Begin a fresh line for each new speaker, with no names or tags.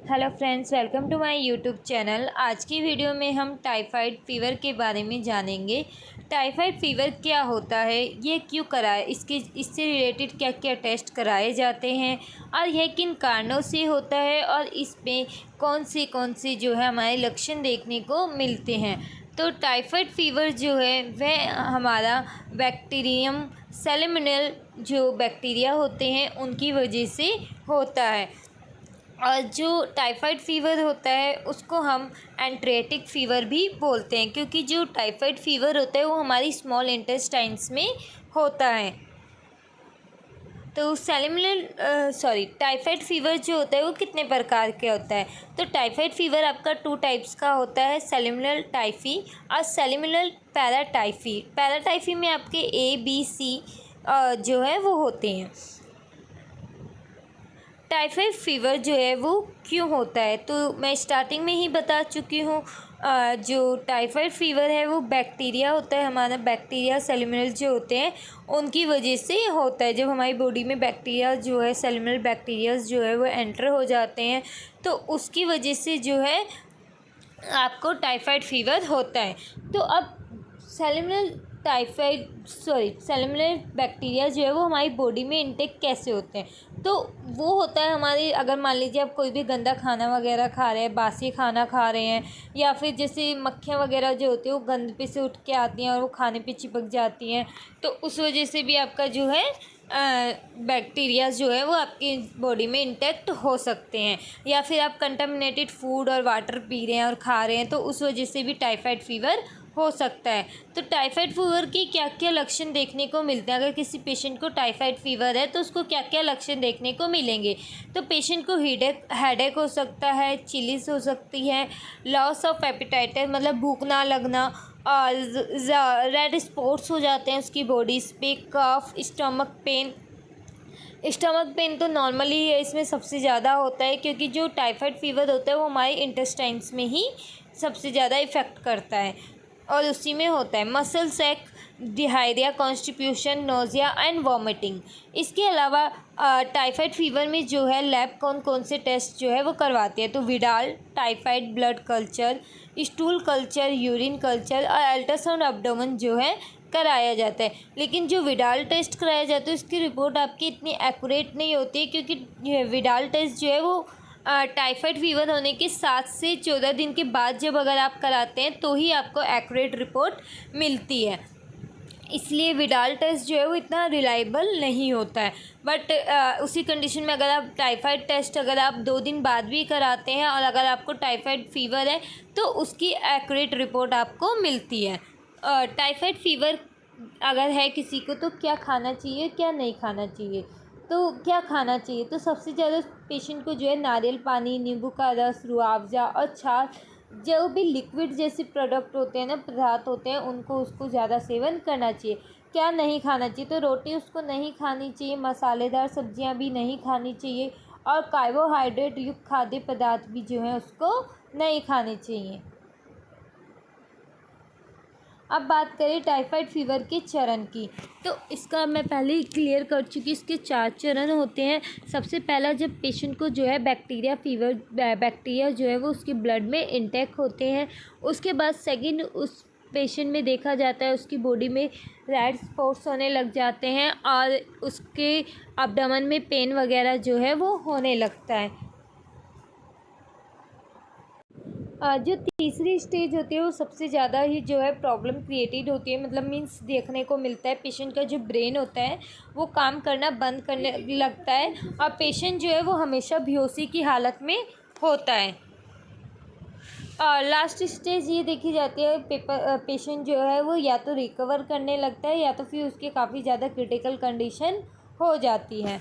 Hello friends, welcome to my YouTube channel. आज की video में हम टाइफाइड फ़ीवर के बारे में जानेंगे। टाइफाइड फ़ीवर क्या होता है, ये क्यों कराए, इससे रिलेटेड क्या क्या टेस्ट कराए जाते हैं और यह किन कारणों से होता है और इसमें कौन से जो है हमारे लक्षण देखने को मिलते हैं। तो टाइफाइड फ़ीवर जो है वह हमारा बैक्टीरियम सैल्मोनेल जो बैक्टीरिया होते हैं उनकी वजह से होता है। और जो टाइफाइड फ़ीवर होता है उसको हम एंट्रेटिक फ़ीवर भी बोलते हैं, क्योंकि जो टाइफाइड फ़ीवर होता है वो हमारी स्मॉल इंटेस्टाइन्स में होता है। तो टाइफाइड फ़ीवर जो होता है वो कितने प्रकार के होता है। तो टाइफाइड फ़ीवर आपका 2 टाइप्स का होता है, सेल्मोनेल टाइफी और सेल्मोनेल पैराटाइफी। पैराटाइफी में आपके A, B, C जो है वो होते हैं। टाइफाइड फ़ीवर जो है वो क्यों होता है, तो मैं स्टार्टिंग में ही बता चुकी हूँ। जो टाइफाइड फ़ीवर है वो बैक्टीरिया होता है, हमारा बैक्टीरिया सैल्मोनेल जो होते हैं उनकी वजह से होता है। जब हमारी बॉडी में बैक्टीरिया जो है सैल्मोनेल बैक्टीरियाज जो है वो एंटर हो जाते हैं तो उसकी वजह से जो है आपको टाइफाइड फ़ीवर होता है। तो अब सैल्मोनेल बैक्टीरिया जो है वो हमारी बॉडी में इंटेक कैसे होते हैं। तो वो होता है हमारी, अगर मान लीजिए आप कोई भी गंदा खाना वगैरह खा रहे हैं, बासी खाना खा रहे हैं, या फिर जैसे मक्खियाँ वगैरह जो होती है वो गंद पे से उठ के आती हैं और वो खाने पे चिपक जाती हैं, तो उस वजह से भी आपका जो है बैक्टीरिया जो है वो आपकी बॉडी में इंटेक्ट हो सकते हैं। या फिर आप कंटामिनेटेड फूड और वाटर पी रहे हैं और खा रहे हैं तो उस वजह से भी टाइफाइड फ़ीवर हो सकता है। तो टाइफाइड फ़ीवर के क्या क्या लक्षण देखने को मिलते हैं, अगर किसी पेशेंट को टाइफाइड फ़ीवर है तो उसको क्या क्या लक्षण देखने को मिलेंगे। तो पेशेंट को हेडेक हो सकता है, चिलीज हो सकती है, लॉस ऑफ एपेटाइट मतलब भूख ना लगना, और रेड स्पॉट्स हो जाते हैं उसकी बॉडीज़ पे, कफ, स्टमक पेन तो नॉर्मली है, इसमें सबसे ज़्यादा होता है क्योंकि जो टाइफाइड फ़ीवर होता है वो हमारे इंटेस्टाइन्स में ही सबसे ज़्यादा इफ़ेक्ट करता है और उसी में होता है। Muscle ache, diarrhoea, constipation, nausea and vomiting. इसके अलावा टाइफाइड फ़ीवर में जो है लैब कौन से टेस्ट जो है वो करवाते हैं। तो Widal typhoid blood culture, stool culture, urine culture और अल्ट्रासाउंड एब्डोमेन जो है कराया जाता है। लेकिन जो विडाल टेस्ट कराया जाता है उसकी रिपोर्ट आपकी इतनी एक्यूरेट नहीं होती है, क्योंकि विडाल टेस्ट जो है वो टाइफाइड फ़ीवर होने के 7 से 14 दिन के बाद जब अगर आप कराते हैं तो ही आपको एक्यूरेट रिपोर्ट मिलती है। इसलिए विडाल टेस्ट जो है वो इतना रिलायबल नहीं होता है। बट उसी कंडीशन में अगर आप टाइफाइड टेस्ट अगर आप 2 दिन बाद भी कराते हैं और अगर आपको टाइफाइड फ़ीवर है तो उसकी एक्यूरेट रिपोर्ट आपको मिलती है। टाइफाइड फ़ीवर अगर है किसी को तो क्या खाना चाहिए, क्या नहीं खाना चाहिए। तो क्या खाना चाहिए, तो सबसे ज़्यादा पेशेंट को जो है नारियल पानी, नींबू का रस, रूह अफ़ज़ा और छाछ, जो भी लिक्विड जैसे प्रोडक्ट होते हैं ना, पदार्थ होते हैं, उसको ज़्यादा सेवन करना चाहिए। क्या नहीं खाना चाहिए, तो रोटी उसको नहीं खानी चाहिए, मसालेदार सब्जियां भी नहीं खानी चाहिए और कार्बोहाइड्रेट युक्त खाद्य पदार्थ भी जो है उसको नहीं खाने चाहिए। अब बात करें टाइफाइड फ़ीवर के चरण की, तो इसका मैं पहले ही क्लियर कर चुकी, इसके 4 चरण होते हैं। सबसे पहला, जब पेशेंट को जो है बैक्टीरिया जो है वो उसके ब्लड में इंटेक होते हैं। उसके बाद सेकंड, उस पेशेंट में देखा जाता है उसकी बॉडी में रेड स्पॉट्स होने लग जाते हैं और उसके एब्डोमेन में पेन वगैरह जो है वो होने लगता है। जो तीसरी स्टेज होती है वो सबसे ज़्यादा ही जो है प्रॉब्लम क्रिएटेड होती है, मतलब मीन्स देखने को मिलता है पेशेंट का जो ब्रेन होता है वो काम करना बंद करने लगता है और पेशेंट जो है वो हमेशा बेहोशी की हालत में होता है। और लास्ट स्टेज ये देखी जाती है पेशेंट जो है वो या तो रिकवर करने लगता है या तो फिर उसकी काफ़ी ज़्यादा क्रिटिकल कंडीशन हो जाती है।